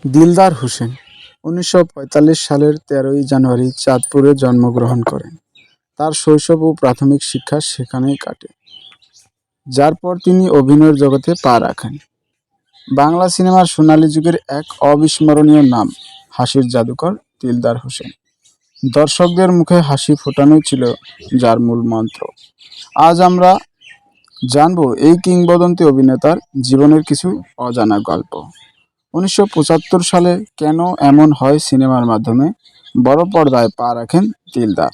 দিলদার হোসেন ১৯৪৫ সালের ১৩ই জানুয়ারি চাঁদপুরে জন্মগ্রহণ করেন। তার শৈশব ও প্রাথমিক শিক্ষা সেখানেই কাটে, যার পর তিনি অভিনয়ের জগতে পা রাখেন। বাংলা সিনেমার সোনালী যুগের এক অবিস্মরণীয় নাম হাসির জাদুকর দিলদার হোসেন। দর্শকদের মুখে হাসি ফোটানোই ছিল যার মূল মন্ত্র। আজ আমরা জানব এই কিংবদন্তি অভিনেতার জীবনের কিছু অজানা গল্প। ১৯৭৫ সালে কেন এমন হয় সিনেমার মাধ্যমে বড় পর্দায় পা রাখেন দিলদার।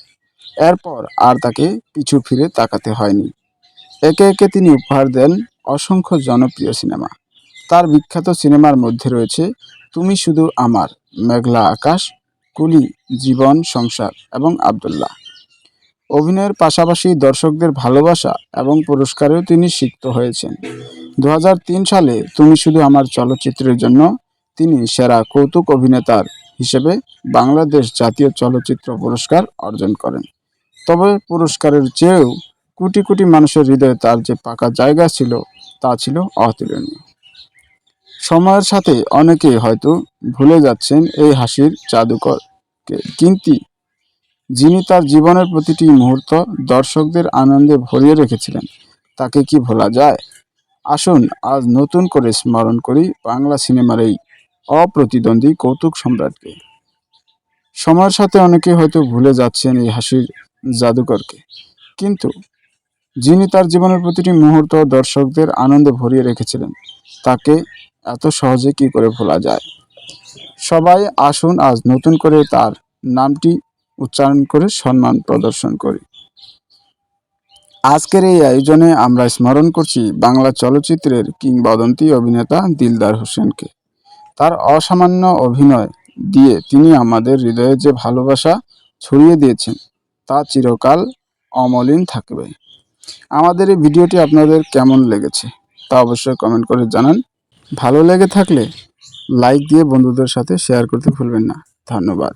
এরপর আর তাকে পিছু ফিরে তাকাতে হয়নি। একে একে তিনি উপহার দেন অসংখ্য জনপ্রিয় সিনেমা। তার বিখ্যাত সিনেমার মধ্যে রয়েছে তুমি শুধু আমার, মেঘলা আকাশ, কুলি, জীবন সংসার এবং আব্দুল্লাহ। অভিনয়ের পাশাপাশি দর্শকদের ভালোবাসা এবং পুরস্কারেও তিনি সিক্ত হয়েছেন। ২০০৩ সালে তুমি শুধু আমার চলচ্চিত্রের জন্য তিনি সেরা কৌতুক অভিনেতার হিসেবে বাংলাদেশ জাতীয় চলচ্চিত্র পুরস্কার অর্জন করেন। তবে পুরস্কারের চেয়েও কোটি কোটি মানুষের হৃদয়ে তার যে পাকা জায়গা ছিল তা ছিল অতুলনীয়। সময়ের সাথে অনেকেই হয়তো ভুলে যাচ্ছেন এই হাসির জাদুকরকে, কিন্তু যিনি তার জীবনের প্রতিটি মুহূর্ত দর্শকদের আনন্দে ভরিয়ে রেখেছিলেন তাকে কি ভোলা যায়? আসুন আজ নতুন করে স্মরণ করি বাংলা সিনেমার এই অপ্রতিদ্বন্দ্বী কৌতুক সম্রাটকে। সময়ের সাথে অনেকে হয়তো ভুলে যাচ্ছেন এই হাসির জাদুকরকে, কিন্তু যিনি তার জীবনের প্রতিটি মুহূর্ত দর্শকদের আনন্দে ভরিয়ে রেখেছিলেন তাকে এত সহজে কি করে ভোলা যায়? সবাই আসুন আজ নতুন করে তার নামটি উচ্চারণ করে সম্মান প্রদর্শন করি। আজকের এই আয়োজনে আমরা স্মরণ করছি বাংলা চলচ্চিত্রের কিংবদন্তি অভিনেতা দিলদার হোসেনকে। তার অসামান্য অভিনয় দিয়ে তিনি আমাদের হৃদয়ে যে ভালোবাসা ছড়িয়ে দিয়েছেন তা চিরকাল অমলিন থাকবে। আমাদের এই ভিডিওটি আপনাদের কেমন লেগেছে তা অবশ্যই কমেন্ট করে জানান। ভালো লেগে থাকলে লাইক দিয়ে বন্ধুদের সাথে শেয়ার করতে ভুলবেন না। ধন্যবাদ।